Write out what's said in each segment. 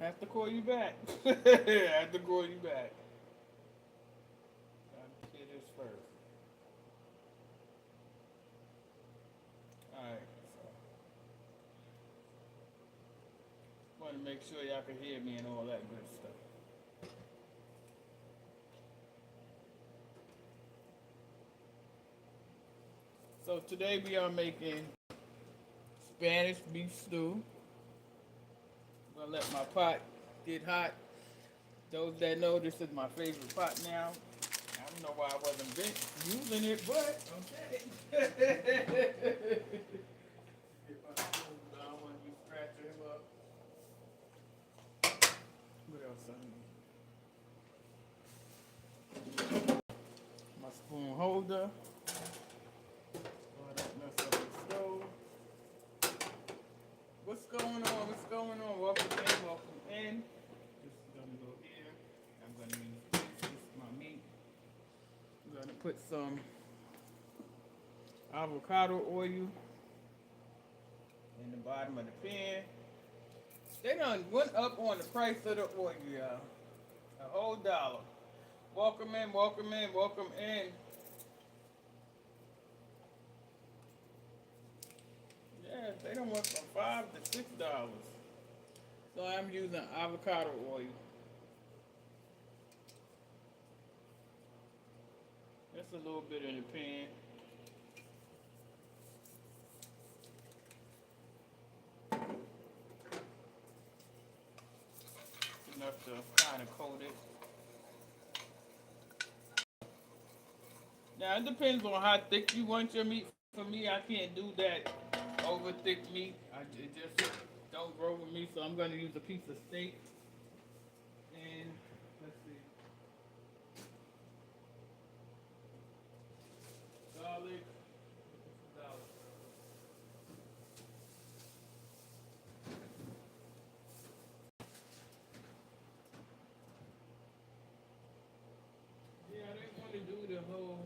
Have to call you back. Have to call you back. Gotta clear this first. Alright, so want to make sure y'all can hear me and all that good stuff. So today we are making Spanish beef stew. I'm gonna let my pot get hot. Those that know, this is my favorite pot now. I don't know why I wasn't using it, but okay. Get my spoon down when you scratch him up. What else I need? My spoon holder. So I don't mess up the stove. What's going on? What's going on? Welcome in, welcome in. This is gonna go here. I'm gonna use this is my meat. I'm gonna put some avocado oil in the bottom of the pan. They done went up on the price of the oil, y'all. A whole dollar. Welcome in, welcome in, welcome in. Yeah, they done went from $5 to $6. So I'm using avocado oil. Just a little bit in the pan. Enough to kind of coat it. Now it depends on how thick you want your meat. For me, I can't do that over thick meat. It just don't grow with me. So I'm going to use a piece of steak. And let's see, garlic. Yeah, I didn't want to do the whole.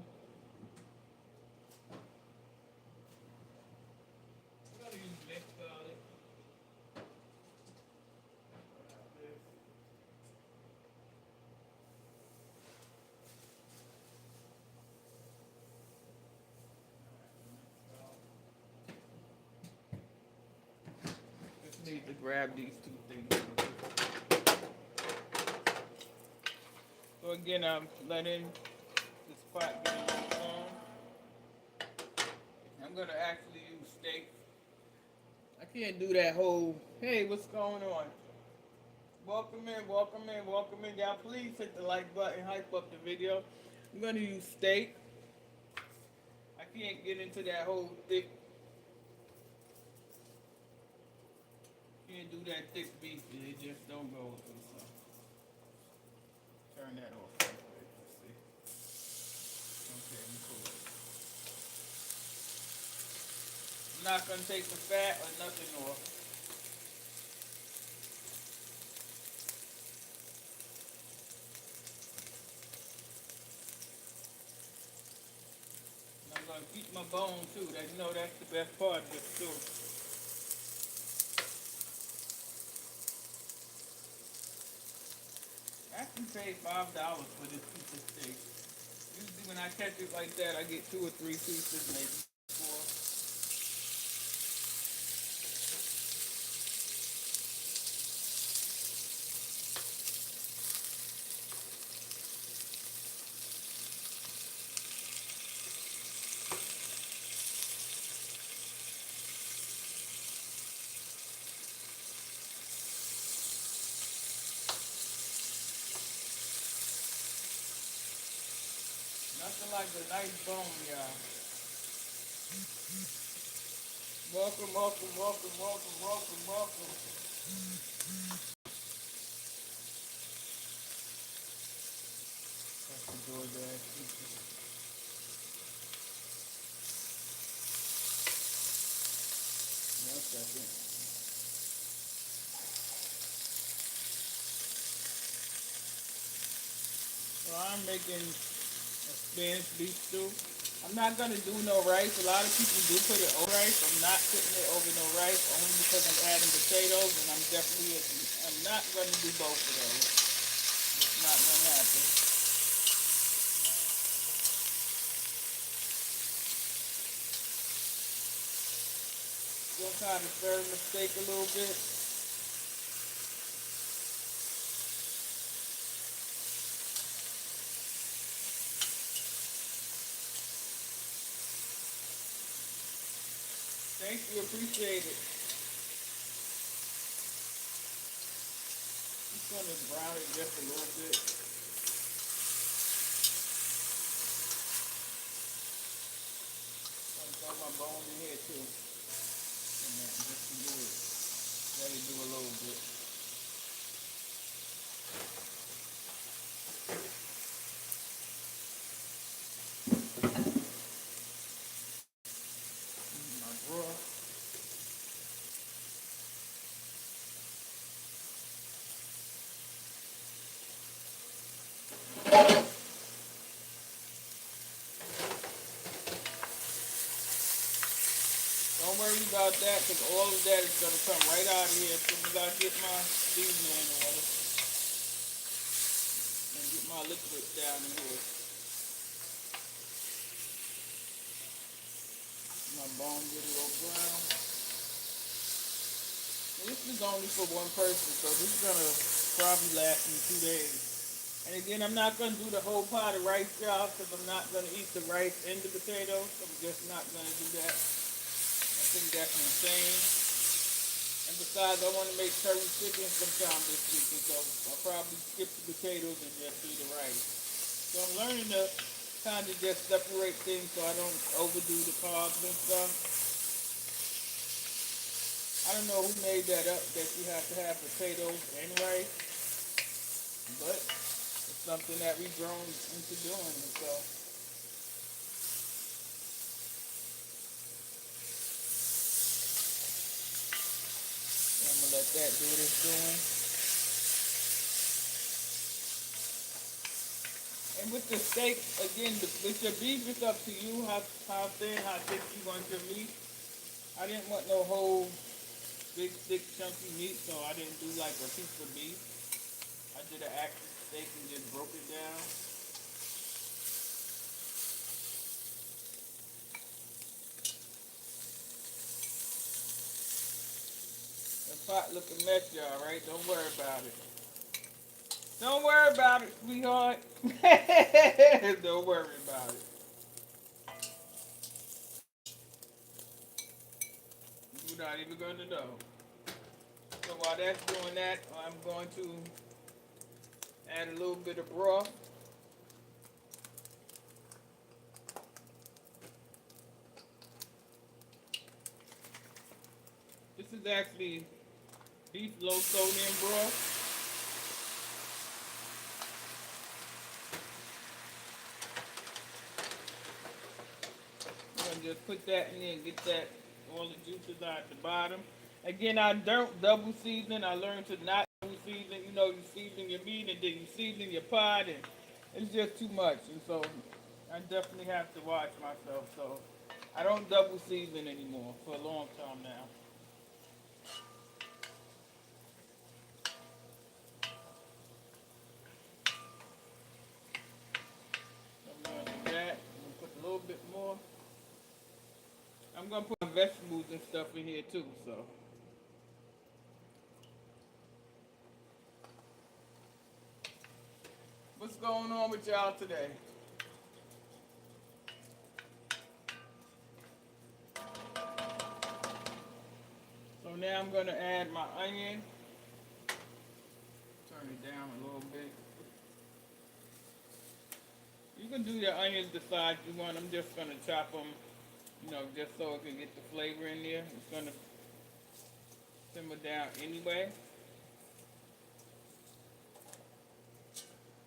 I'm gonna use mixed garlic. Just need to grab these two things. So again, I'm letting this pot get on. I'm gonna actually use steak. I can't do that whole, hey, what's going on? Welcome in, welcome in, welcome in. Y'all please hit the like button, hype up the video. I'm gonna use steak. I can't get into that whole thick, can't do that thick beef. It just don't go with me, so. Turn that off real quick. Let's see. Okay, I'm cool. I'm not gonna take the fat or nothing off. I'm gonna keep my bone too. That you know that's the best part of this too. I actually paid $5 for this piece of steak. Usually when I catch it like that, I get 2 or 3 pieces, maybe 4. Nothing like a nice bone, y'all. Welcome, welcome, welcome, welcome, welcome, welcome. That's the DoorDash pizza. One second. So I'm making a Spanish beef stew. I'm not gonna do no rice. A lot of people do put it over rice. I'm not putting it over no rice only because I'm adding potatoes, and I'm not gonna do both of those. It's not gonna happen. Just kind of stir the steak a little bit. Thank you, appreciate it. Just gonna brown it just a little bit. I'll throw my bone in here too. And that, just to do it. Let it do a little bit. My broth. Don't worry about that because all of that is gonna come right out of here as soon as I get my seasoning in order and get my liquid down in here. My bone get a little brown. And this is only for one person, so this is gonna probably last me 2 days. And again, I'm not gonna do the whole pot of rice, y'all, because I'm not gonna eat the rice and the potatoes. I'm just not gonna do that. I think that's insane. And besides, I want to make curry chicken sometime this week, and so I'll probably skip the potatoes and just do the rice. So I'm learning to kind of just separate things so I don't overdo the carbs and stuff. I don't know who made that up, that you have to have potatoes and rice, but it's something that we've grown into doing, and so I'm gonna let that do what it's doing. And with the steak, again, with your beef, it's up to you how thin, how thick you want your meat. I didn't want no whole big, thick, chunky meat, so I didn't do like a piece of beef. I did an actual steak and just broke it down. The pot look a mess, y'all, right? Don't worry about it. Don't worry about it, sweetheart. Don't worry about it. You're not even going to know. So while that's doing that, I'm going to add a little bit of broth. This is actually beef low sodium broth. I'm going to just put that in there and get that all the juices out at the bottom. Again, I don't double season. I learned to not double season. You know, you season your meat and then you season your pot, and it's just too much. And so I definitely have to watch myself. So I don't double season anymore for a long time now. So I'm going to do that. I'm going to put a little bit more. I'm going to put vegetables and stuff in here too. So what's going on with y'all today? So now I'm going to add my onion. Turn it down a little bit. You can do your onions the size you want. I'm just going to chop them, you know, just so it can get the flavor in there. It's going to simmer down anyway.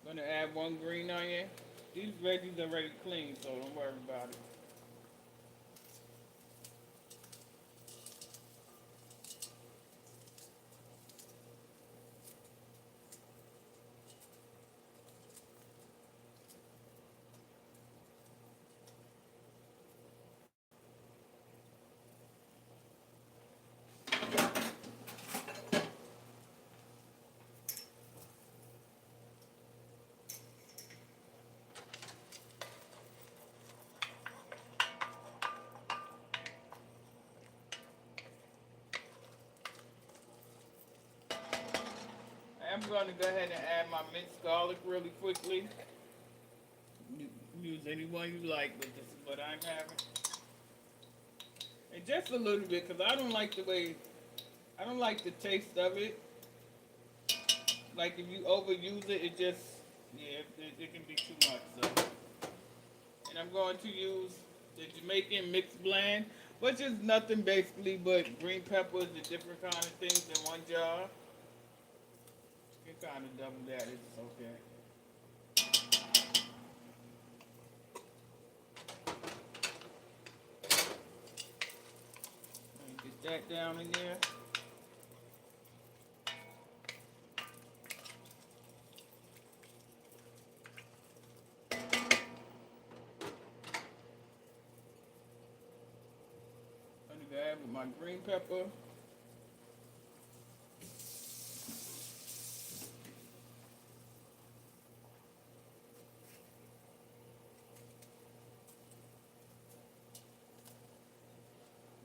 I'm going to add one green onion. These veggies are already clean, so don't worry about it. going to go ahead and add my minced garlic really quickly. Use any one you like, but this is what I'm having. And just a little bit, because I don't like the taste of it. Like if you overuse it, it just, yeah, it can be too much. So. And I'm going to use the Jamaican mixed blend, which is nothing basically but green peppers and different kind of things in one jar. You can kind of double that, it's okay. Get that down in there. I'm going to go ahead with my green pepper.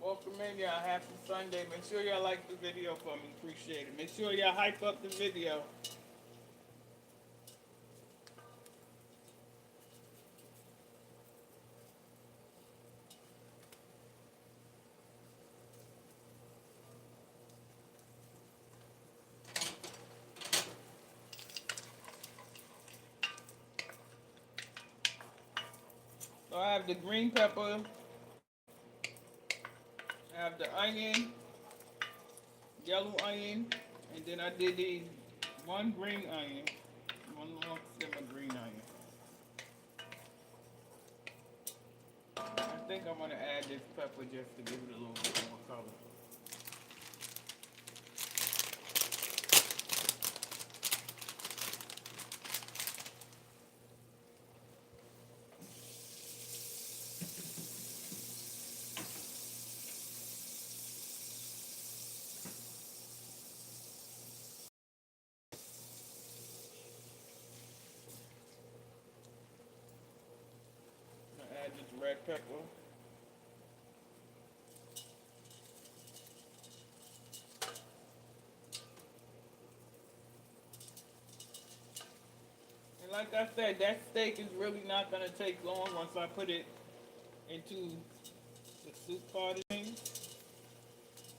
Welcome in, y'all. Happy Sunday. Make sure y'all like the video for me. Appreciate it. Make sure y'all hype up the video. So I have the green pepper. I have the onion, yellow onion, and then I did the one green onion, one long stem of green onion. I think I'm going to add this pepper just to give it a little bit more color. Add this red pepper. And like I said, that steak is really not going to take long once I put it into the soup part of things. In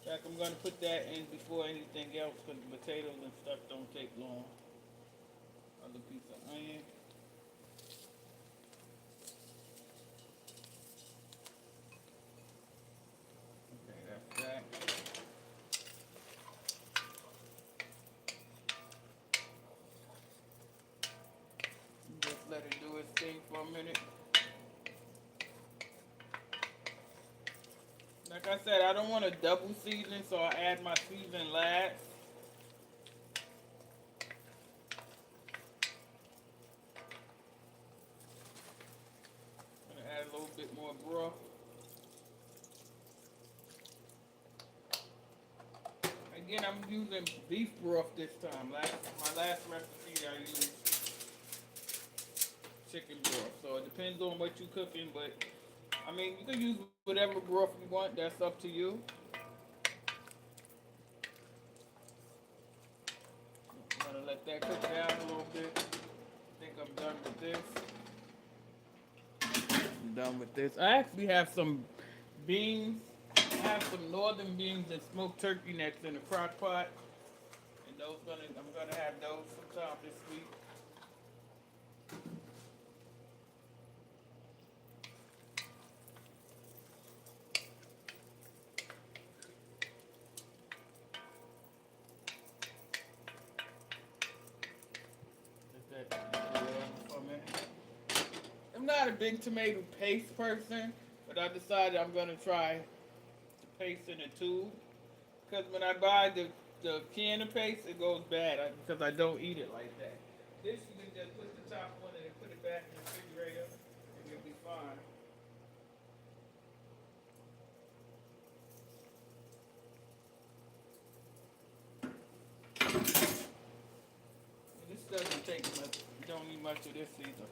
fact, I'm going to put that in before anything else because the potatoes and stuff don't take long. Other piece of onion. That. Just let it do its thing for a minute. Like I said, I don't want to double season, so I add my season last. I'm going to add a little bit more broth. Again, I'm using beef broth this time. My last recipe I used chicken broth. So it depends on what you're cooking, but I mean, you can use whatever broth you want. That's up to you. I'm gonna let that cook down a little bit. I think I'm done with this. I'm done with this. I actually have some beans. I have some northern beans and smoked turkey necks in the crock pot, and I'm gonna have those sometime this week. Let that for a minute. I'm not a big tomato paste person, but I decided I'm gonna try paste in a tube, because when I buy the can of paste, it goes bad because I don't eat it like that. This you can just put the top on it and put it back in the refrigerator and you'll be fine. And this doesn't take much. You don't need much of this either.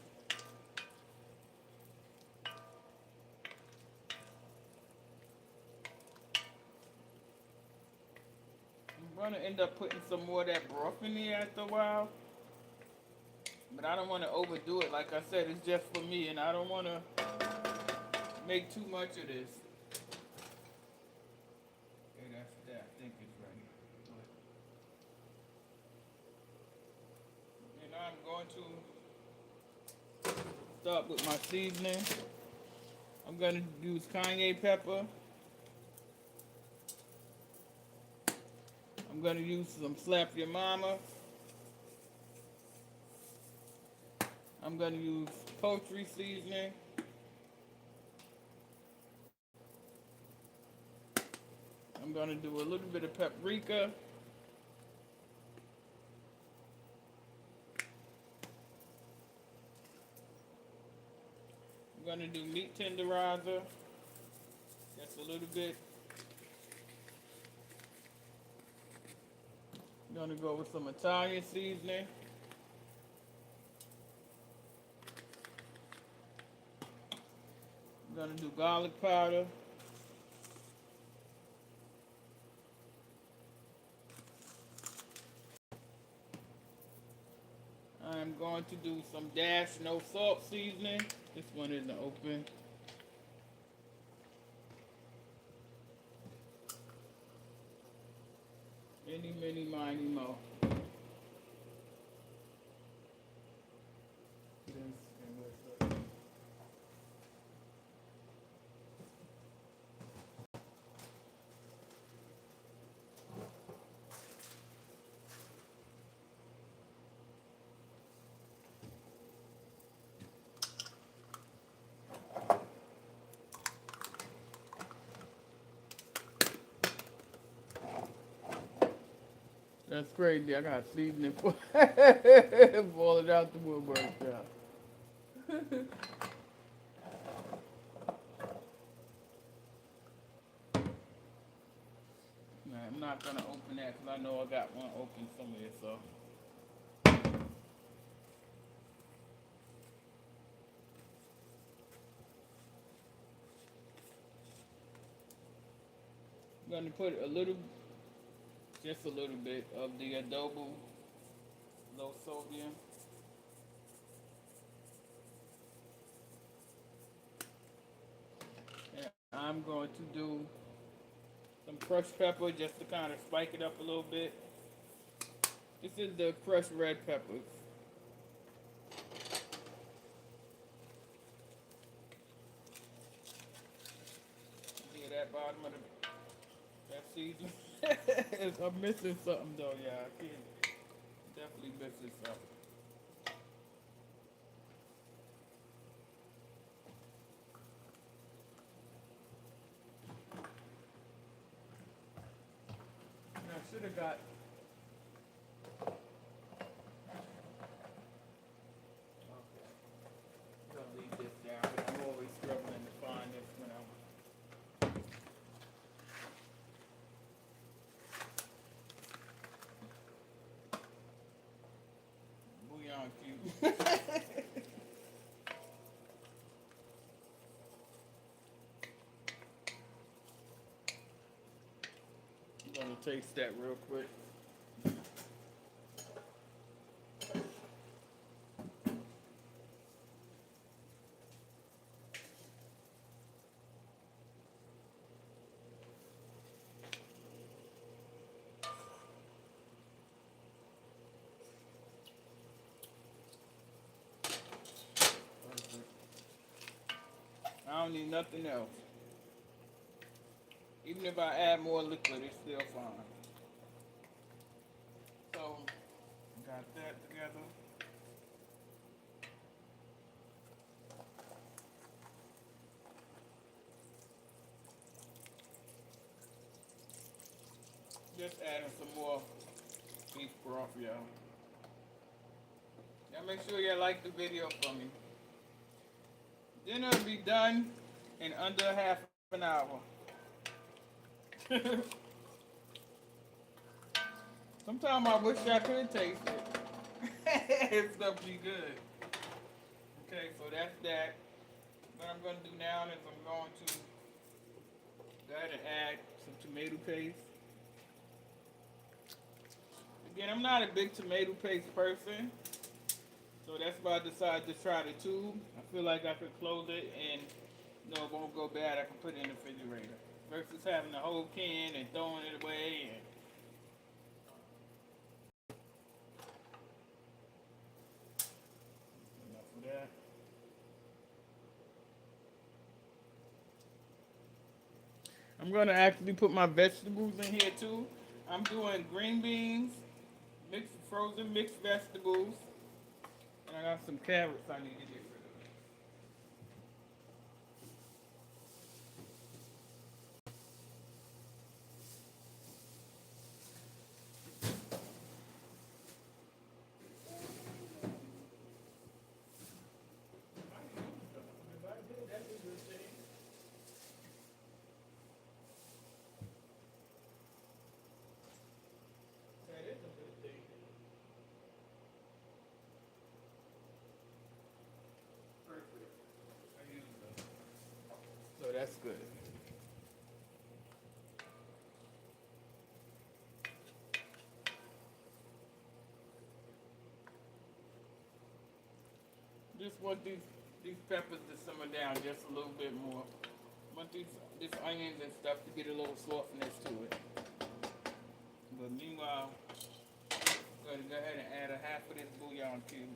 going to end up putting some more of that broth in there after a while. But I don't want to overdo it. Like I said, it's just for me, and I don't want to make too much of this. Okay, that's that. I think it's ready. And I'm going to start with my seasoning. I'm going to use cayenne pepper. I'm going to use some Slap Your Mama. I'm going to use poultry seasoning. I'm going to do a little bit of paprika. I'm going to do meat tenderizer. Just a little bit. I'm going to go with some Italian seasoning. I'm going to do garlic powder. I'm going to do some Dash no salt seasoning. This one isn't open. Any, mini, miny, mo. That's crazy. I got seasoning for boil it out the woodwork shop. Nah, I'm not gonna open that because I know I got one open somewhere. So I'm gonna put just a little bit of the adobo low sodium. And I'm going to do some crushed pepper just to kind of spike it up a little bit. This is the crushed red peppers. Yeah, that bottom of that season. I'm missing something though, yeah. I can't. Definitely missing something. I should have got. Okay. I'm gonna leave this down. I'm always struggling to find this when I'm. Bouillon cube. I'm gonna taste that real quick. I don't need nothing else. Even if I add more liquid, it's still fine. So, got that together. Just adding some more beef broth, y'all. Now make sure you like the video for me. Dinner will be done in under half an hour. Sometimes I wish I could taste it. It's gonna be good. Okay, so that's that. What I'm gonna do now is I'm going to go ahead and add some tomato paste. Again, I'm not a big tomato paste person, so that's why I decided to try the tube. I feel like I could close it and it won't go bad. I can put it in the refrigerator versus having the whole can and throwing it away. And enough of that. I'm gonna actually put my vegetables in here too. I'm doing green beans, frozen mixed vegetables, and I got some carrots I need to get rid of. If I did, that's a good thing. That is a good thing. Perfect. I use them. So that's good. Just want these peppers to simmer down just a little bit more. Want these onions and stuff to get a little softness to it. But meanwhile, I'm going to go ahead and add a half of this bouillon cube.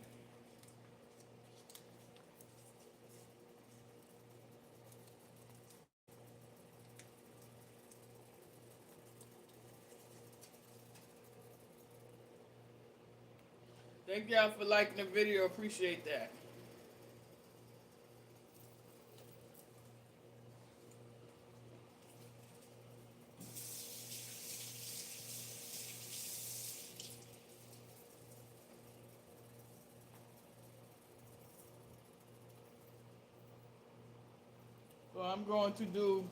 Thank y'all for liking the video. Appreciate that. So I'm going to do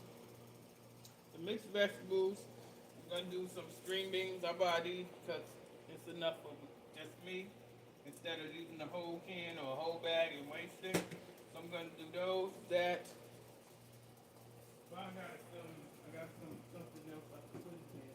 the mixed vegetables. I'm going to do some string beans. I buy these because it's enough for just me instead of using the whole can or a whole bag and wasting. So I'm going to do those, that. So I got something else I can put in here.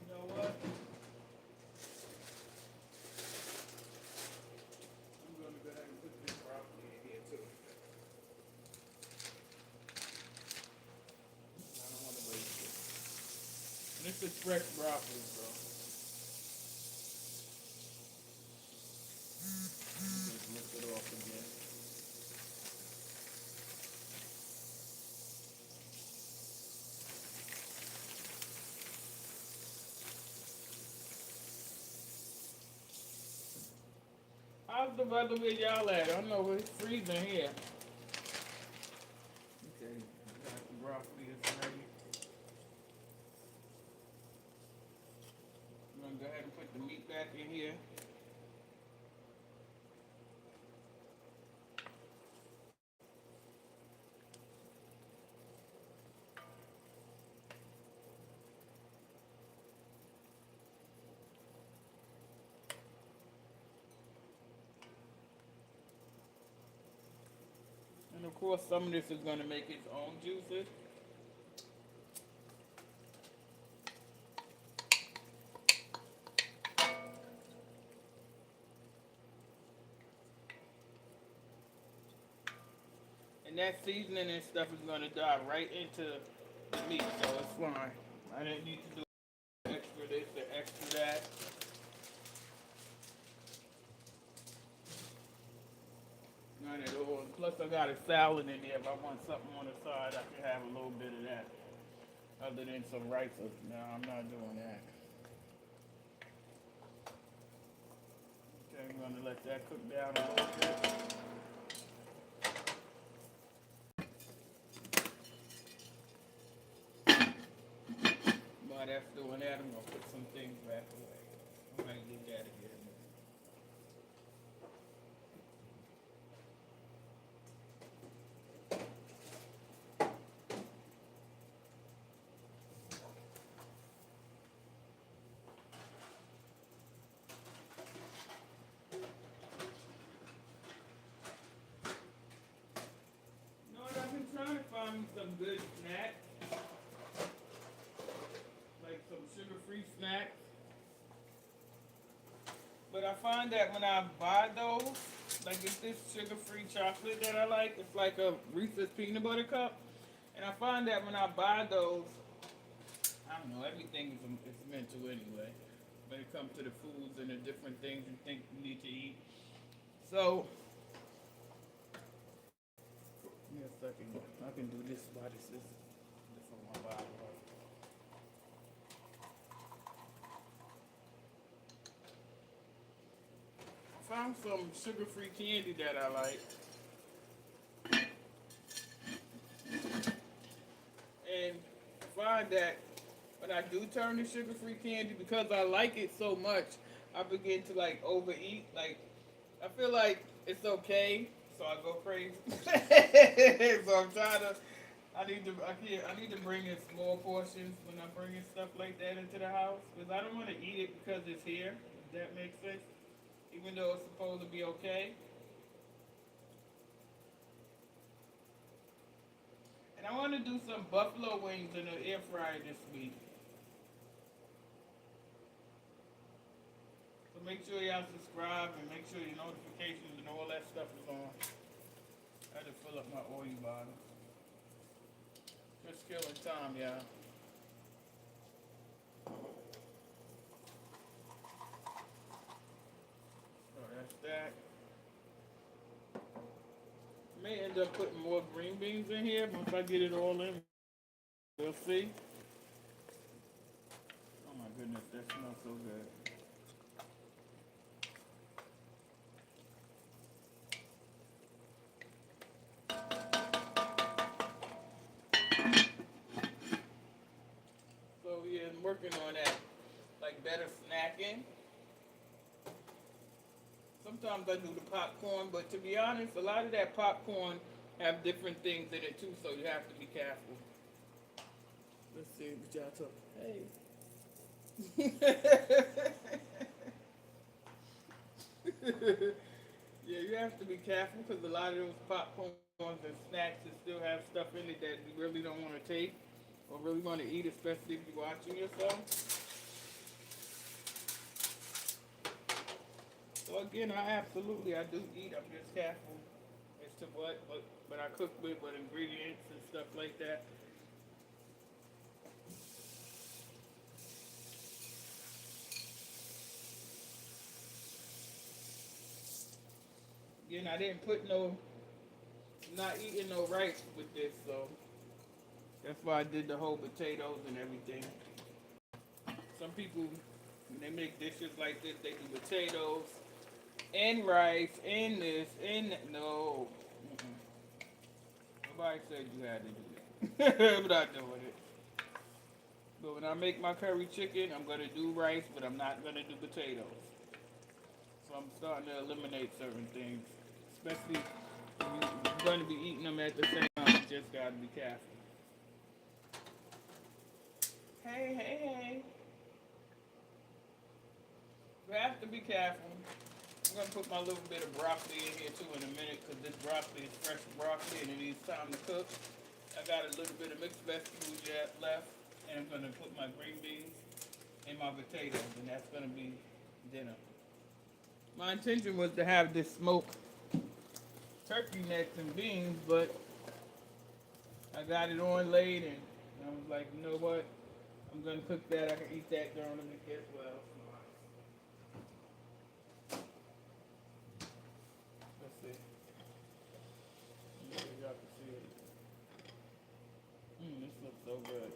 You know what? I'm going to go ahead and put this broccoli in here too. I don't want to waste it. And this is fresh broccoli, so just lift it off again. How's the weather where y'all at? I know it's freezing here. Okay, got the broccoli is ready. I'm gonna go ahead and put the meat back in here. And of course, some of this is gonna make its own juices. And that seasoning and stuff is gonna dive right into the meat, so it's fine. I didn't need to do extra this or extra that. Not at all. Plus, I got a salad in there. If I want something on the side, I can have a little bit of that. Other than some rice. No, I'm not doing that. Okay, I'm gonna let that cook down a little bit. While that's doing that, I'm gonna put some things back away. I'm gonna get that again. I find that when I buy those, like it's this sugar-free chocolate that I like. It's like a Reese's peanut butter cup, and I find that when I buy those, I don't know, everything is meant to anyway. When it comes to the foods and the different things you think you need to eat. So, give me a second. I can do this while this on my body. I found some sugar-free candy that I like. And I find that when I do turn to sugar-free candy, because I like it so much, I begin to like overeat. Like I feel like it's okay, so I go crazy. So I'm trying to. I need to bring in small portions when I'm bringing stuff like that into the house because I don't want to eat it because it's here. If that makes sense, even though it's supposed to be okay. And I want to do some buffalo wings in the air fryer this week. So make sure y'all subscribe and make sure your notifications and all that stuff is on. I had to fill up my oil bottle. Just killing time, y'all. So that's that. May end up putting more green beans in here once I get it all in. We'll see. Oh my goodness, that smells so good. So yeah, I'm working on that, like better snacking. Sometimes I do the popcorn, but to be honest, a lot of that popcorn have different things in it too, so you have to be careful. Let's see what y'all talk. Hey. Yeah, you have to be careful because a lot of those popcorns and snacks that still have stuff in it that you really don't want to take or really want to eat, especially if you're watching yourself. So again, I do eat. I'm just careful as to what I cook with, what ingredients and stuff like that. Again, I didn't put not eating no rice with this, so that's why I did the whole potatoes and everything. Some people, when they make dishes like this, they do potatoes and rice and this and that. No. Mm-mm. Nobody said you had to do that. I'm not doing it. But when I make my curry chicken, I'm going to do rice, but I'm not going to do potatoes. So I'm starting to eliminate certain things, especially when you're going to be eating them at the same time. You just got to be careful. Hey, hey, hey. You have to be careful. I'm going to put my little bit of broccoli in here too in a minute because this broccoli is fresh broccoli and it needs time to cook. I got a little bit of mixed vegetables left and I'm going to put my green beans and my potatoes and that's going to be dinner. My intention was to have this smoked turkey necks and beans, but I got it on late and I was like, you know what? I'm going to cook that. I can eat that during the week as well. Let's see. Make sure y'all can see it. This looks so good.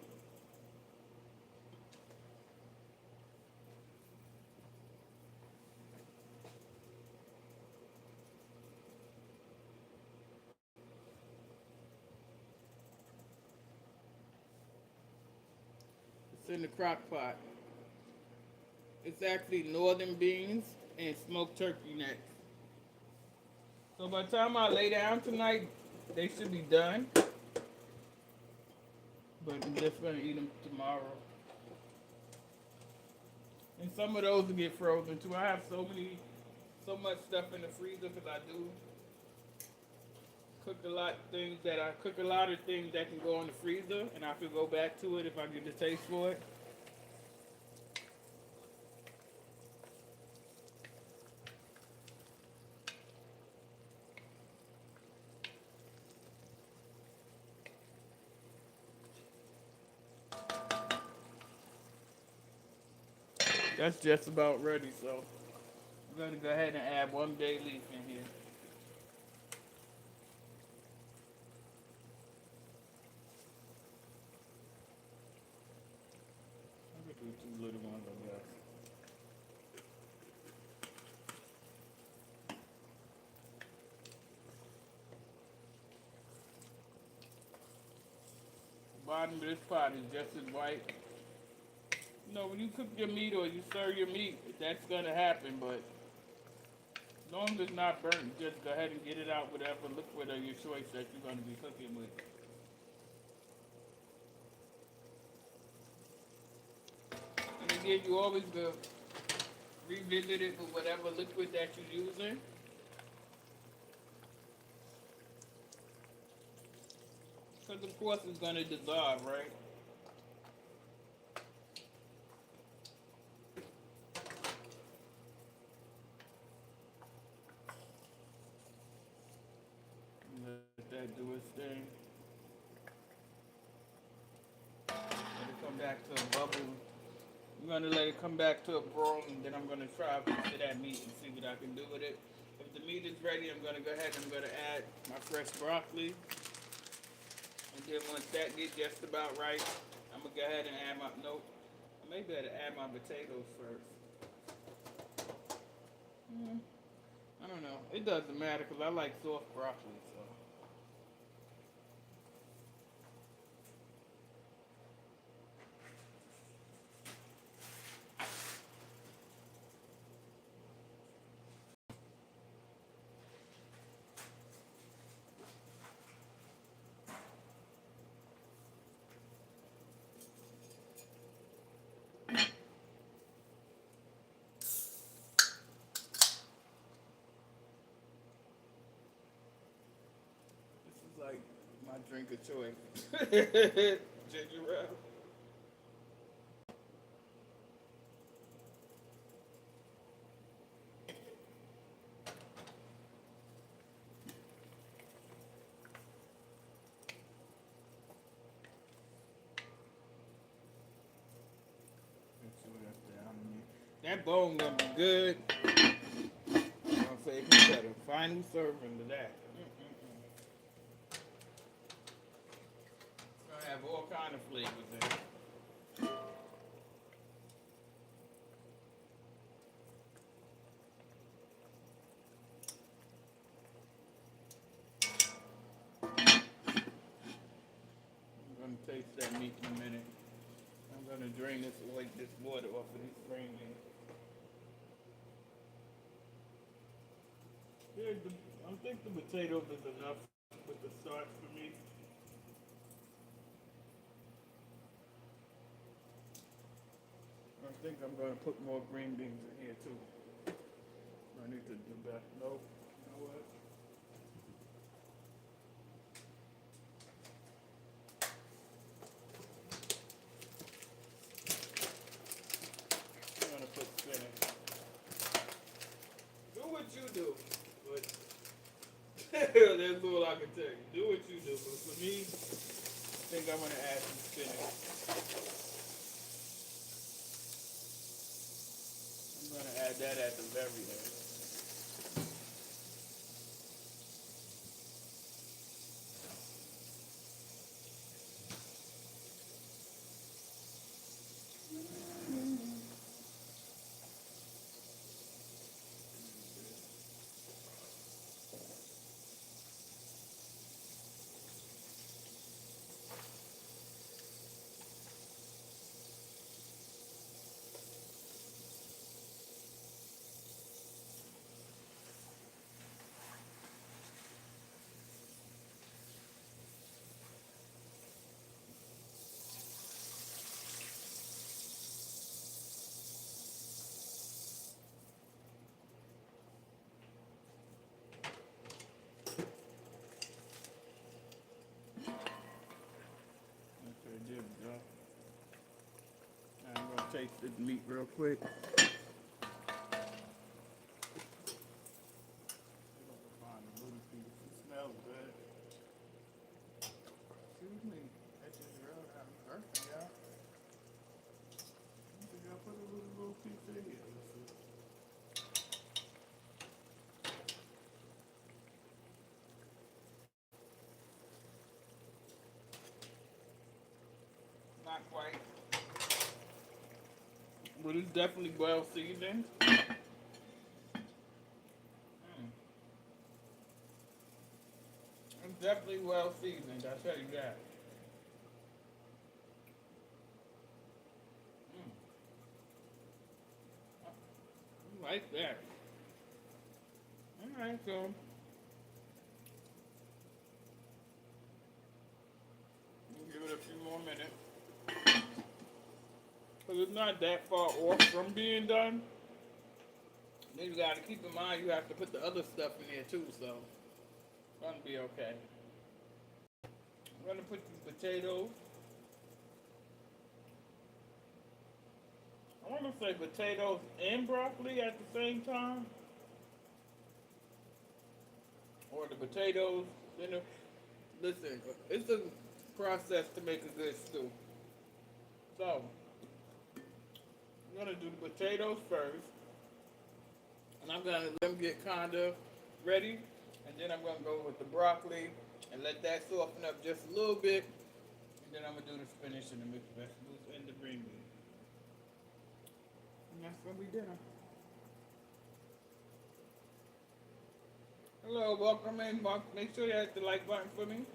It's in the crock pot. It's actually northern beans and smoked turkey necks. So by the time I lay down tonight, they should be done. But I'm just gonna eat them tomorrow. And some of those will get frozen too. I have so much stuff in the freezer because I do cook a lot of things that can go in the freezer, and I can go back to it if I get the taste for it. That's just about ready, so I'm gonna go ahead and add one bay leaf in here. I'm gonna do two little ones, I guess. The bottom of this pot is just as white. You know, when you cook your meat or you serve your meat, that's gonna happen, but as long as it's not burnt, just go ahead and get it out whatever liquid of your choice that you're gonna be cooking with. And again, you always go revisit it with whatever liquid that you're using. Because of course it's gonna dissolve, right? Let that do its thing. Let it come back to a bubble. I'm gonna let it come back to a boil, and then I'm gonna try a piece of that meat and see what I can do with it. If the meat is ready, I'm gonna go ahead and I'm gonna add my fresh broccoli. And then once that gets just about right, I'm gonna go ahead and add my, nope, I may better add my potatoes first. I don't know. It doesn't matter because I like soft broccoli, so. This is like my drink of choice. Ginger ale. That bone gonna be good. I'm gonna say he got a final serving to that. It's gonna have all kind of flavors in it. I'm gonna taste that meat in a minute. I'm gonna drain this water off of these green beans. I think the potatoes is enough with the starch for me. I think I'm gonna put more green beans in here too. I need to do that. Nope. You know what? I'm gonna put spinach. Do what you do, but that's all I can tell you. Do what you do, but for me, I think I'm gonna add some spinach. I'm gonna add that at the very end. Okay, there we go. Now I'm gonna taste this meat real quick. It smells good. Excuse me. That just real I'm burping, y'all. I think I put a little pizza here? Not quite, but it's definitely well seasoned. Mm. It's definitely well seasoned, I tell you that. Mm. I like that. Alright, so we'll give it a few more minutes. Because it's not that far off from being done. Then you gotta keep in mind you have to put the other stuff in there too, so it's gonna be okay. I'm gonna put these potatoes. I wanna say potatoes and broccoli at the same time. Or the potatoes, you know. Listen, it's a process to make a good stew. So, I'm gonna do the potatoes first. And I'm gonna let them get kinda ready. And then I'm gonna go with the broccoli and let that soften up just a little bit. And then I'm gonna do the spinach and the mixed vegetables and the green beans. And that's gonna be dinner. Hello, welcome in. Make sure you hit the like button for me.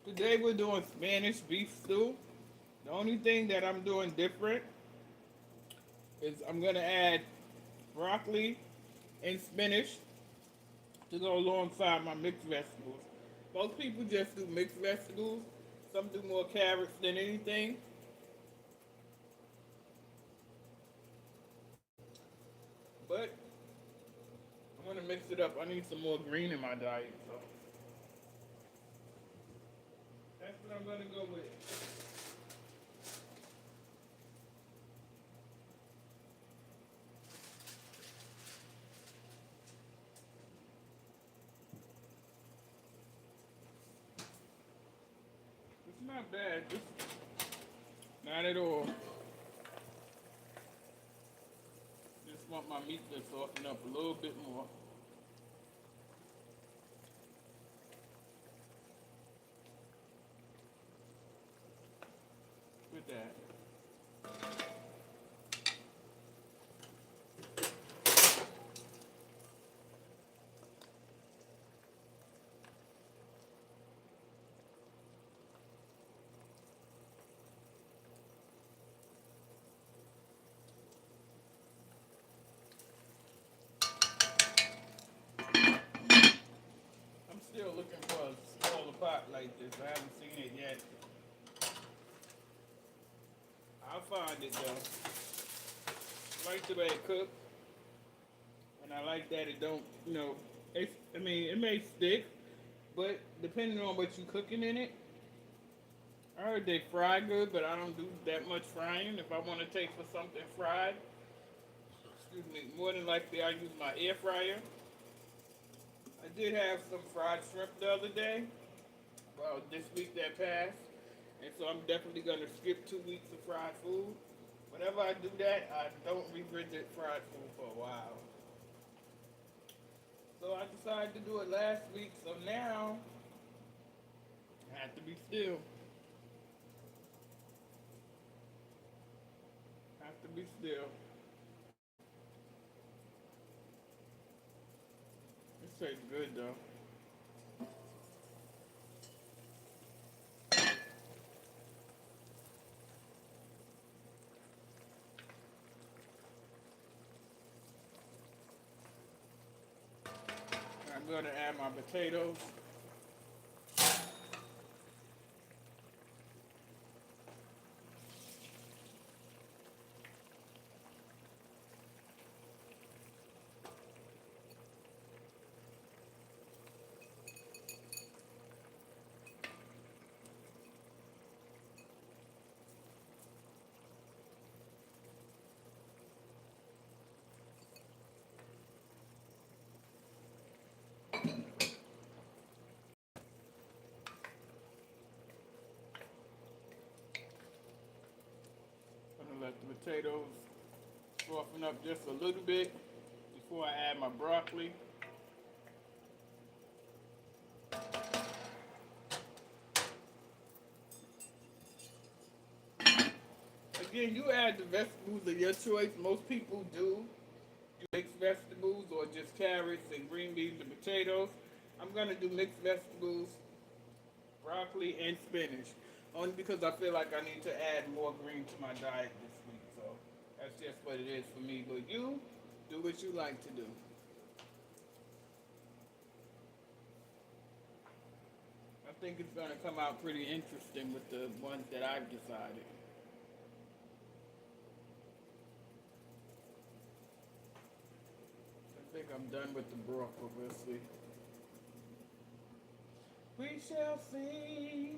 Today we're doing Spanish beef stew. The only thing that I'm doing different is I'm gonna add broccoli and spinach to go alongside my mixed vegetables. Most people just do mixed vegetables. Some do more carrots than anything. But I'm gonna mix it up. I need some more green in my diet, so that's what I'm gonna go with. It's not bad. Not at all. Just want my meat to soften up a little bit more. With that. I'm still looking for a smaller pot like this. I haven't seen it yet. I'll find it though. I like the way it cooks, and I like that it don't, I mean, it may stick, but depending on what you're cooking in it, I heard they fry good, but I don't do that much frying. If I want to take for something fried, excuse me, more than likely I use my air fryer. I did have some fried shrimp the other day, well, this week that passed, and so I'm definitely going to skip 2 weeks of fried food. Whenever I do that, I don't revisit fried food for a while. So I decided to do it last week, so now I have to be still. Have to be still. This tastes good though. I'm going to add my potatoes. potatoes soften up just a little bit before I add my broccoli. Again, you add the vegetables of your choice. Most people do. You mix vegetables or just carrots and green beans and potatoes. I'm gonna do mixed vegetables, broccoli, and spinach. Only because I feel like I need to add more green to my diet this week. So that's just what it is for me. But you do what you like to do. I think it's gonna come out pretty interesting with the ones that I've decided. I think I'm done with the broccoli. We'll see. We shall see.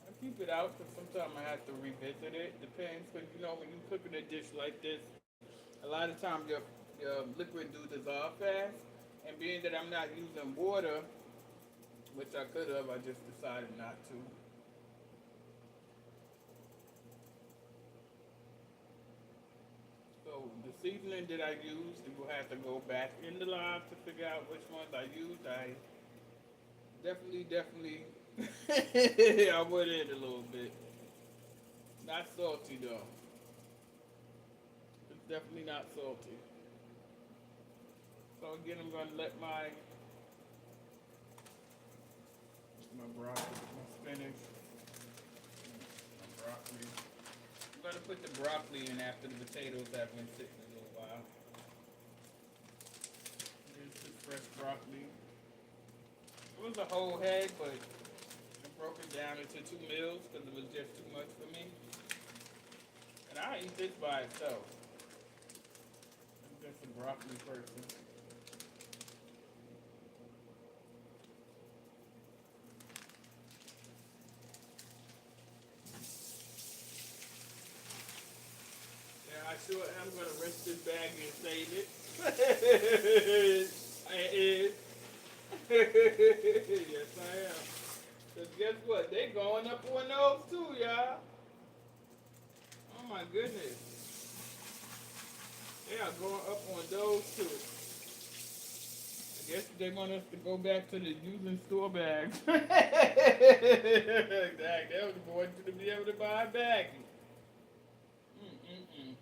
I keep it out because sometimes I have to revisit it. Depends, because you know when you cooking a dish like this, a lot of times your liquid do dissolve fast. And being that I'm not using water, which I could have, I just decided not to. So the seasoning that I used, you will have to go back in the live to figure out which ones I used. I definitely, I went in a little bit. Not salty though. It's definitely not salty. So again, I'm gonna let my broccoli, my spinach, my broccoli. I'm gonna put the broccoli in after the potatoes have been sitting a little while. Here's the fresh broccoli. It was a whole head, but I broke it down into 2 meals because it was just too much for me. And I eat this by itself. I'm just a broccoli person. Yeah, I sure am gonna rinse this bag and save it. I is. Yes, I am. Cause guess what? They going up on those too, y'all. Oh my goodness. They are going up on those too. I guess they want us to go back to the using store bags. Dang, they was going to be able to buy a bag. Mm-mm-mm.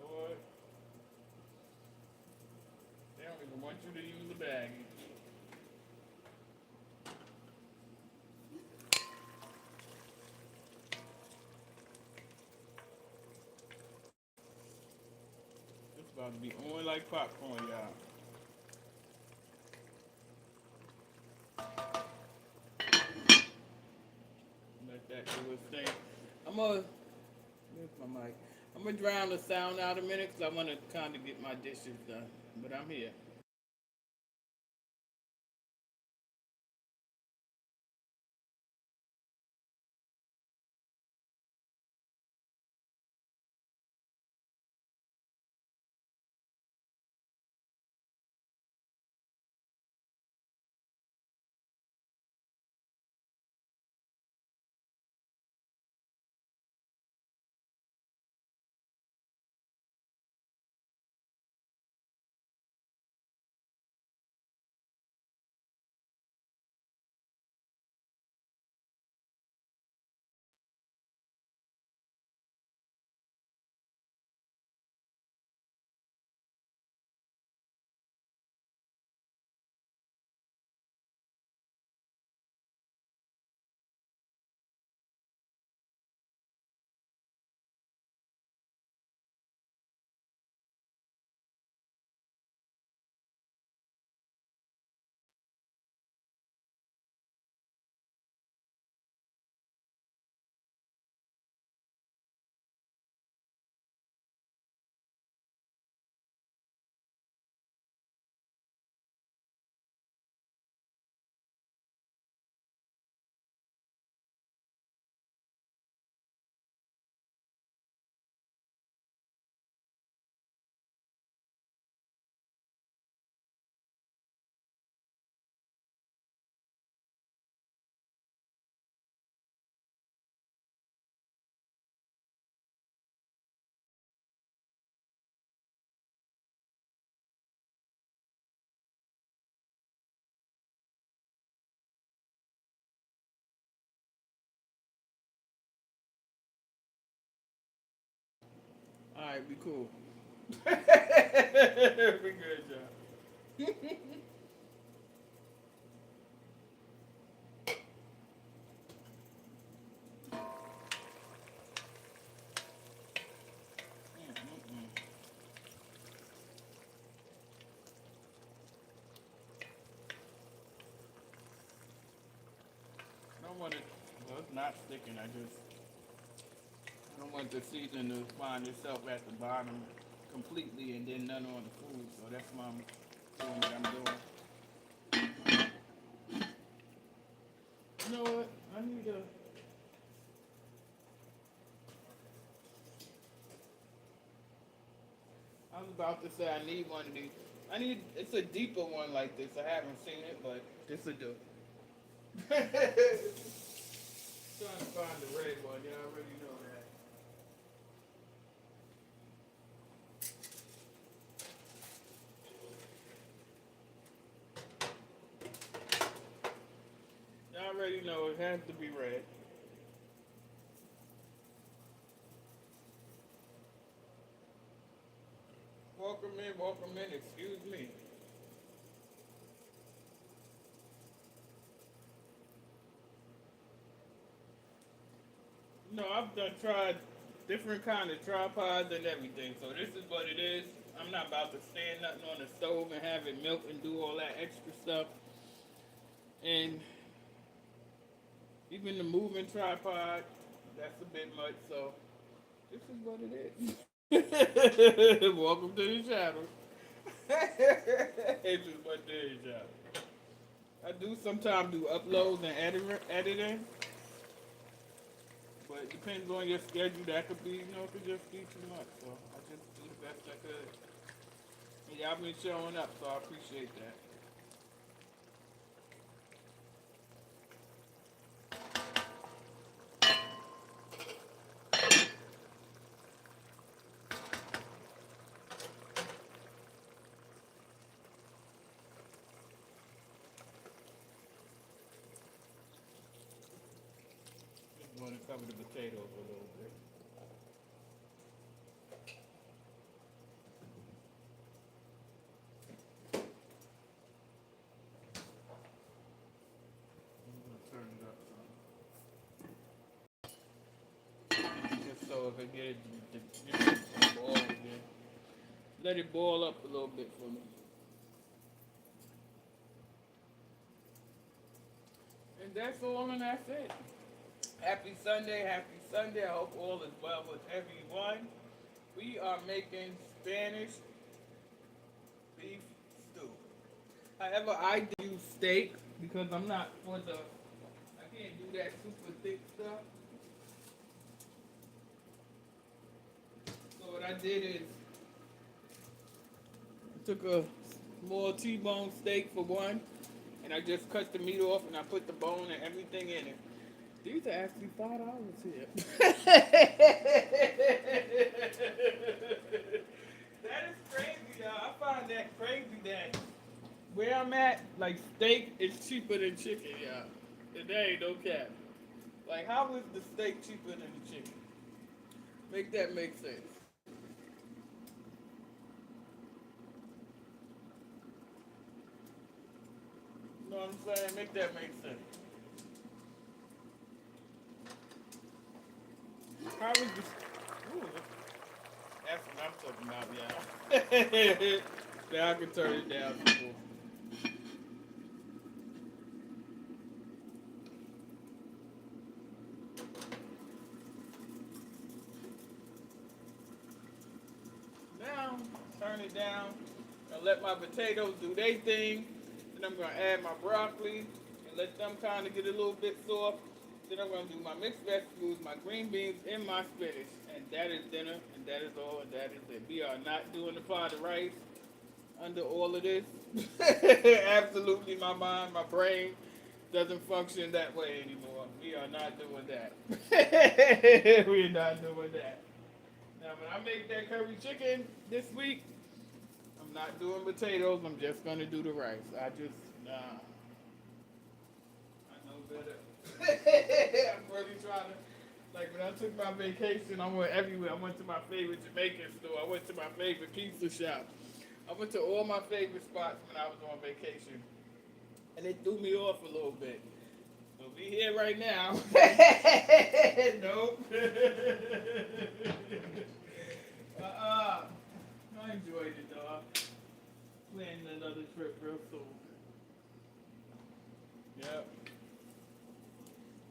Lord, they don't even want you to use the bag. It's about to be on like popcorn, y'all. Let that do its thing. I'm gonna, where's my mic? I'm gonna drown the sound out a minute because I want to kind of get my dishes done. But I'm here. Alright, be cool. Be good, John. I don't want it, well, it's not sticking. I don't want the seasoning to find itself at the bottom completely and then none on the food. So that's why I'm doing what I'm doing. You know what? I need a. I was about to say I need one of these. It's a deeper one like this. I haven't seen it, but this will do. Trying to find the red one. Yeah, I already know that. Y'all already know it has to be red. Welcome in, excuse me. No, I've tried different kind of tripods and everything, so this is what it is. I'm not about to stand nothing on the stove and have it melt and do all that extra stuff. And even the moving tripod, that's a bit much, so this is what it is. Welcome to the channel. This is what it is, y'all. I do sometimes do uploads and editing, but it depends on your schedule. That could be, it could just be too much. So I just do the best I could. And y'all been showing up, so I appreciate that. Just want to cover the potatoes a little bit. I'm gonna turn it up some. Just so if I get it boil again. Let it boil up a little bit for me. And that's all and that's it. Happy Sunday, happy Sunday. I hope all is well with everyone. We are making Spanish beef stew. However, I do steak because I'm not for the, I can't do that super thick stuff. So what I did is, I took a small T-bone steak for one, and I just cut the meat off and I put the bone and everything in it. These are actually $5 here. That is crazy, y'all. I find that crazy that where I'm at, like steak is cheaper than chicken, y'all. Today ain't no cap. Like, how is the steak cheaper than the chicken? Make that make sense. You know what I'm saying? Make that make sense. How is this? Ooh, that's what I'm talking about, y'all. Now I can turn it down. People. Now, turn it down and let my potatoes do their thing. Then I'm going to add my broccoli and let them kind of get a little bit soft. Then I'm going to do my mixed vegetables, my green beans, and my spinach. And that is dinner, and that is all, and that is it. We are not doing the pot of rice under all of this. Absolutely, my mind, my brain doesn't function that way anymore. We are not doing that. We are not doing that. Now, when I make that curry chicken this week, I'm not doing potatoes. I'm just going to do the rice. Nah. I know better. I'm really trying to Like when I took my vacation, I went everywhere. I went to my favorite Jamaican store. I went to my favorite pizza shop. I went to all my favorite spots when I was on vacation. And it threw me off a little bit. So we here right now. Nope. I enjoyed it though. I'm planning another trip real soon. Yep.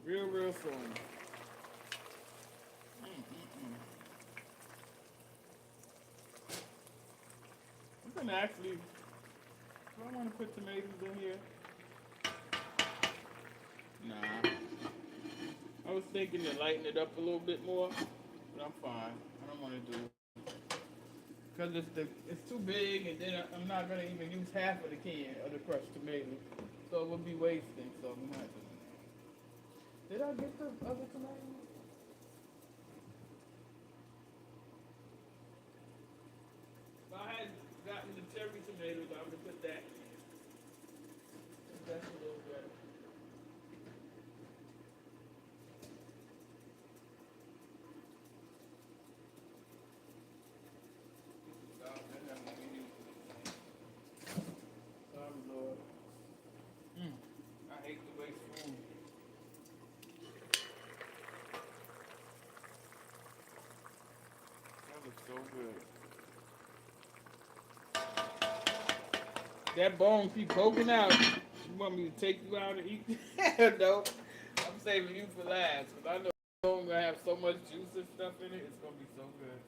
Real soon. I'm gonna actually. Do I want to put tomatoes in here? Nah. I was thinking to lighten it up a little bit more, but I'm fine. I don't want to do it. Because it's too big, and then I'm not going to even use half of the can of the crushed tomatoes. So it would be wasting, so I'm not doing that. Did I get the other tomatoes? If I had gotten the cherry tomatoes, I would have put that. That's a little better. I hate to waste food. That looks so good. That bone keep poking out. You want me to take you out and eat? No. I'm saving you for last. Because I know the bone going to have so much juice and stuff in it. It's going to be so good.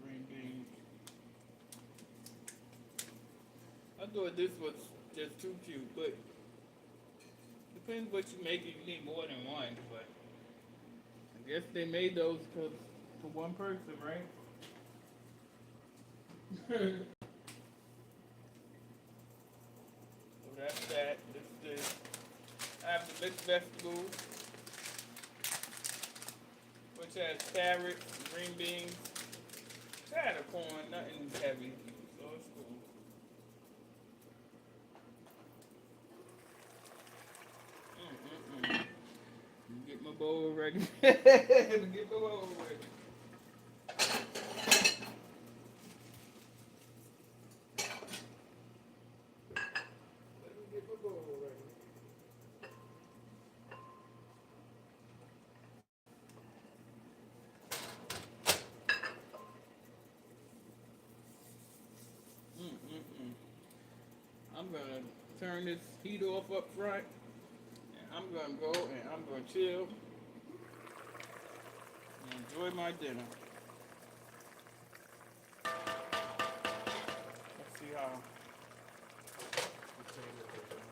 Green beans. I thought this was just too cute, but depends what you make. You need more than one, but I guess they made those because for one person, right? So that's that. This is I have the mixed vegetables, which has carrots, green beans, side of corn, nothing heavy, so it's cool. Get my bowl ready. Get my bowl ready. Let me get my bowl ready. I'm gonna turn this heat off up front, and I'm gonna go and I'm gonna chill and enjoy my dinner. Let's see how potatoes are doing.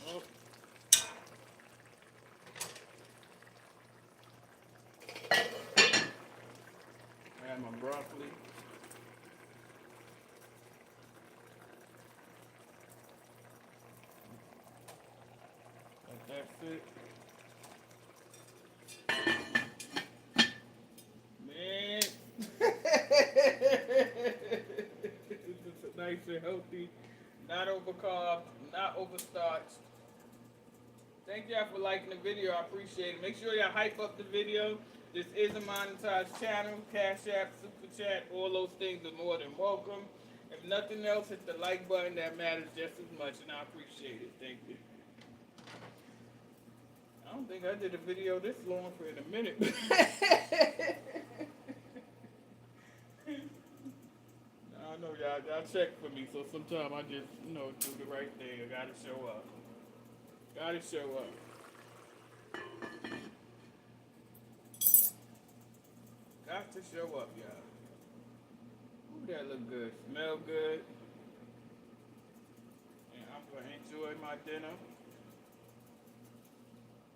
Oh. I have my broccoli. Let that sit. Man. It's nice and healthy. Not overcarb, not overstarched. Thank y'all for liking the video. I appreciate it. Make sure y'all hype up the video. This is a monetized channel. Cash App, Super Chat, all those things are more than welcome. If nothing else, hit the like button. That matters just as much, and I appreciate it. Thank you. I don't think I did a video this long for in a minute. I know y'all check for me, so sometimes I just, do the right thing. I gotta show up. Gotta show up. Got to show up, y'all. Ooh, that look good. Smell good. And I'm gonna enjoy my dinner.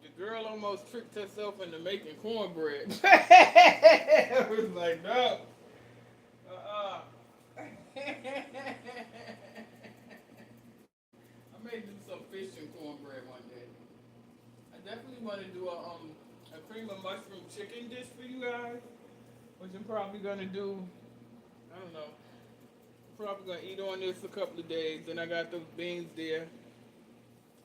The girl almost tricked herself into making cornbread. I was like, no. I may do some fish and cornbread one day. I definitely want to do a cream of mushroom chicken dish for you guys, which I'm probably gonna do. I don't know. Probably gonna eat on this a couple of days. Then I got those beans there,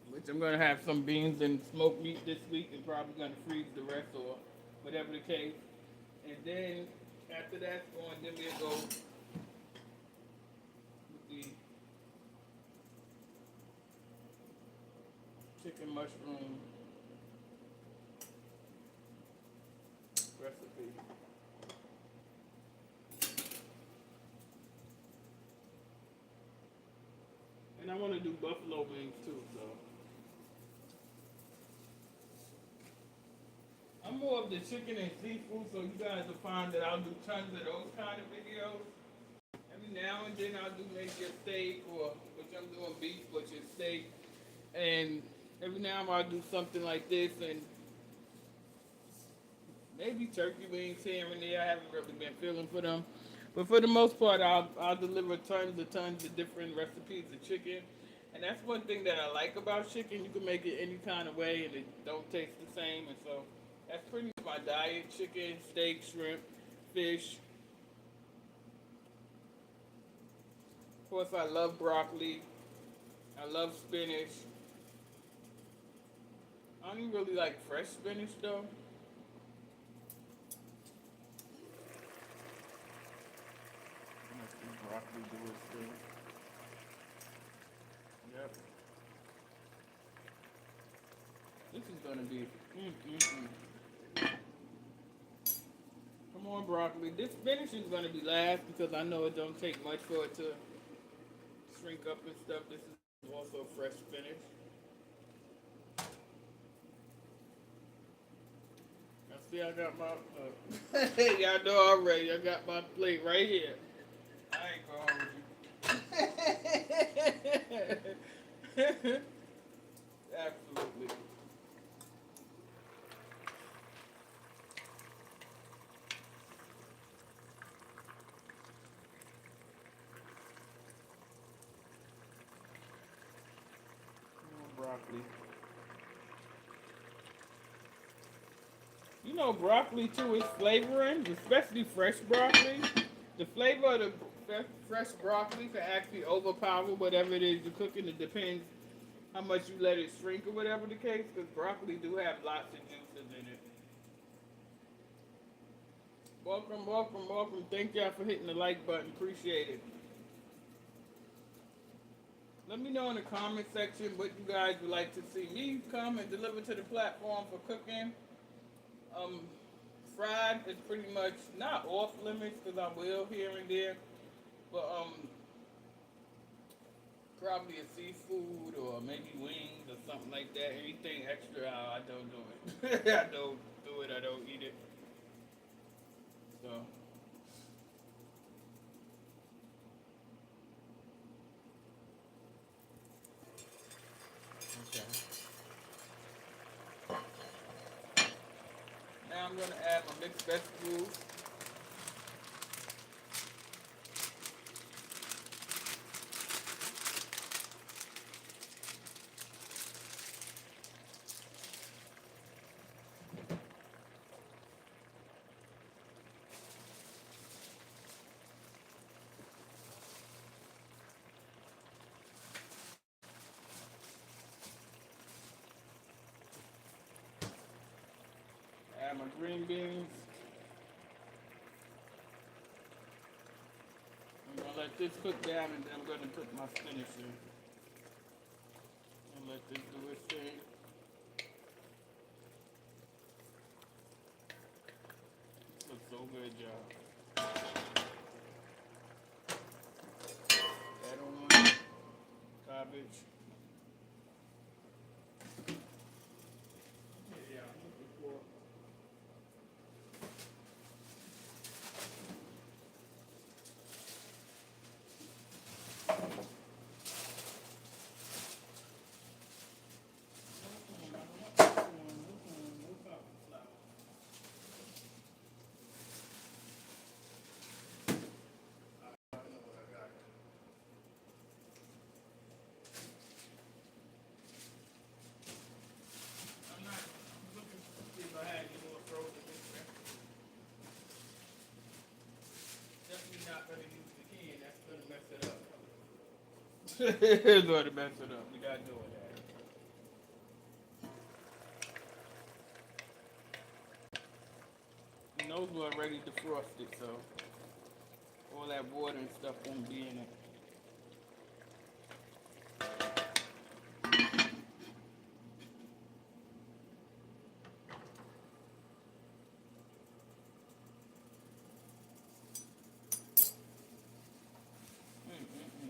which I'm gonna have some beans and smoked meat this week, and probably gonna freeze the rest or whatever the case. And then after that's going, then we'll go with the chicken mushroom recipe. And I want to do buffalo wings too, so. I'm more of the chicken and seafood, so you guys will find that I'll do tons of those kind of videos. Every now and then I'll do maybe a steak, or which I'm doing beef, which is steak. And every now and then I'll do something like this, and maybe turkey wings here and there. I haven't really been feeling for them. But for the most part, I'll deliver tons of different recipes of chicken. And that's one thing that I like about chicken. You can make it any kind of way and it don't taste the same. And so that's pretty much my diet: chicken, steak, shrimp, fish. Of course, I love broccoli. I love spinach. I don't even really like fresh spinach though. Let's see broccoli do its thing. Yep. This is gonna be. Come on, broccoli. This spinach is gonna be last because I know it don't take much for it to shrink up and stuff. This is also fresh spinach. Now see, I got my. Y'all know already. I got my plate right here. I ain't gonna hold you. Absolutely. Broccoli. You know, broccoli too is flavoring, especially fresh broccoli. The flavor of the fresh broccoli can actually overpower whatever it is you're cooking. It depends how much you let it shrink or whatever the case, because broccoli do have lots of juices in it. Welcome, welcome, welcome. Thank y'all for hitting the like button. Appreciate it. Let me know in the comment section what you guys would like to see me come and deliver to the platform for cooking. Fried is pretty much not off limits because I will here and there, but probably a seafood or maybe wings or something like that. Anything extra, I don't do it. I don't do it. I don't eat it. So. Okay. Now I'm going to add my mixed vegetables. Add my green beans. I'm going to let this cook down and then I'm going to put my spinach in. And let this do its thing. This looks so good, y'all. Add on cabbage. Yeah, I'm looking for. It's going to mess it up. We got to do that. Those were already defrosted, so all that water and stuff won't be in it.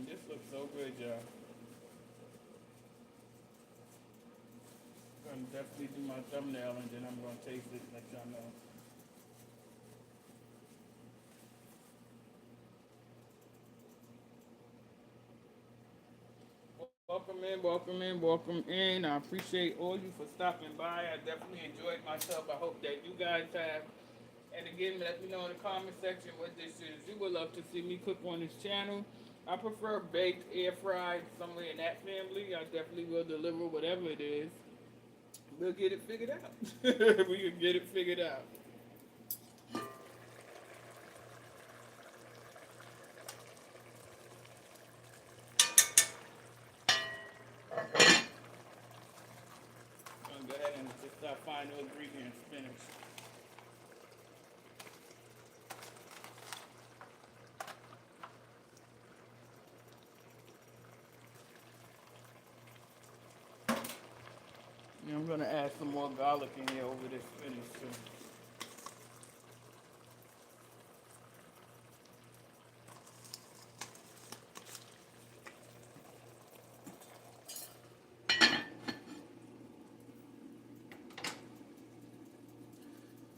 This looks so good, y'all. I'm gonna definitely do my thumbnail and then I'm gonna taste it and let y'all know. Welcome in, welcome in, welcome in. I appreciate all you for stopping by. I definitely enjoyed myself. I hope that you guys have. And again, let me know in the comment section what dishes you would love to see me cook on this channel. I prefer baked, air fried, somewhere in that family. I definitely will deliver whatever it is. We'll get it figured out. We can get it figured out. I'm gonna go ahead and just start finding the ingredients finished. And I'm gonna add some more garlic in here over this spinach too.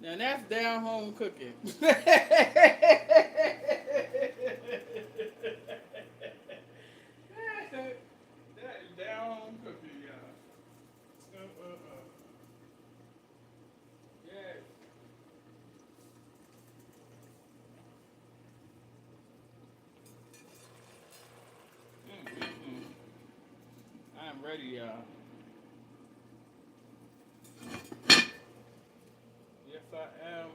Now that's down home cooking. That is down home cooking, y'all. Yes. I'm ready, y'all. Yes, I am.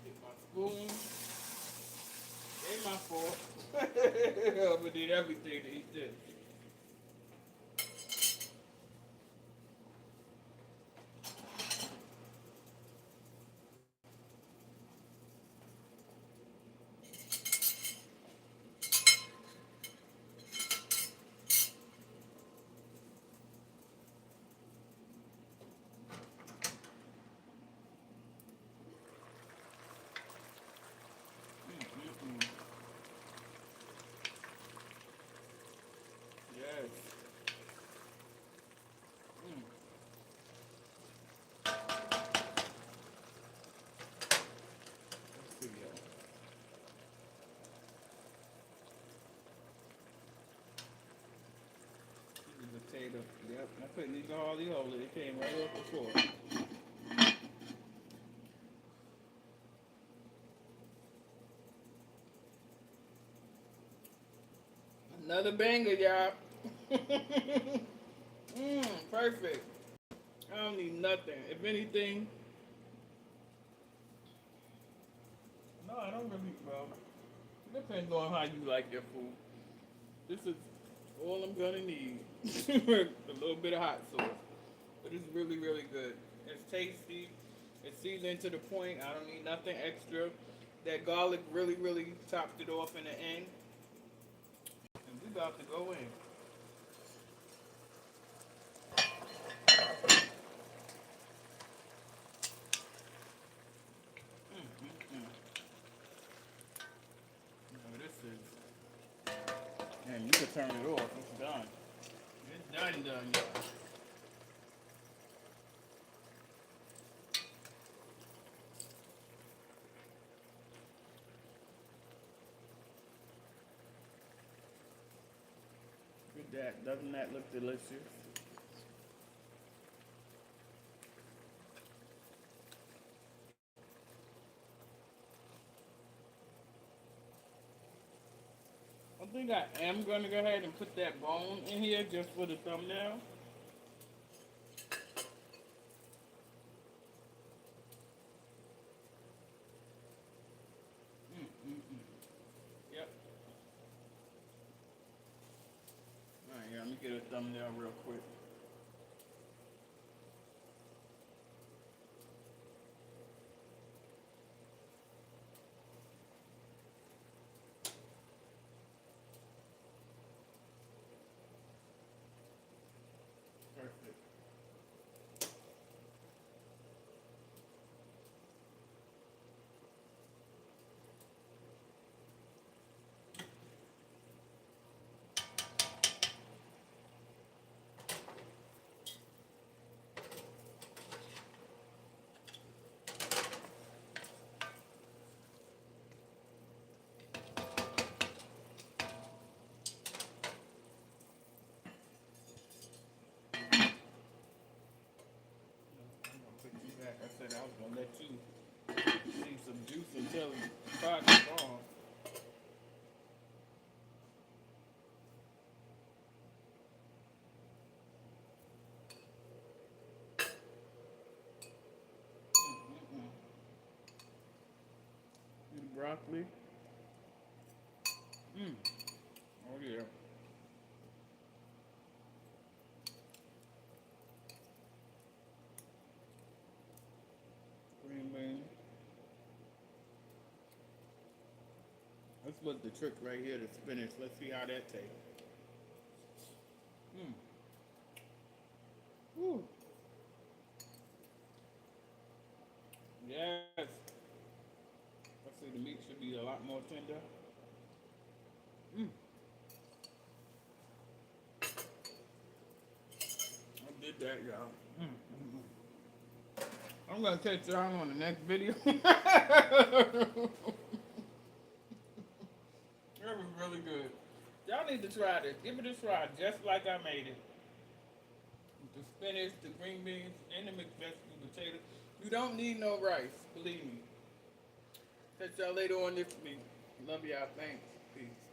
Get my spoon. Ain't my fault. I'm gonna need everything to eat this. Yes. Let's see, y'all. Potato. Yep, I couldn't even hardly hold it. It came right off the floor. Another banger, y'all. Perfect. I don't need nothing. If anything, no, I don't really. Well, it depends on how you like your food. This is all I'm gonna need. A little bit of hot sauce, but it's really, really good. It's tasty. It's seasoned to the point. I don't need nothing extra. That garlic really, really topped it off in the end. And we about to go in. No, this is. And you can turn it off. It's done. It's done, y'all. Look at that. Doesn't that look delicious? I think I am going to go ahead and put that bone in here just for the thumbnail. me get a thumbnail real quick. Perfect. I'm gonna put you back. I said I was gonna let you see some juice until the project's on. Mm-mm. The broccoli. Mm. Oh yeah. Green bean. This was the trick right here, the spinach. Let's see how that tastes. Mm. Woo. Yes. Let's see, the meat should be a lot more tender. Mm. I did that, y'all. Mm. Mm. I'm gonna catch y'all on the next video. That was really good. Y'all need to try this. Give it a try, just like I made it. The spinach, the green beans, and the mixed vegetable potatoes. You don't need no rice, believe me. Catch y'all later on this week. Love y'all. Thanks. Peace.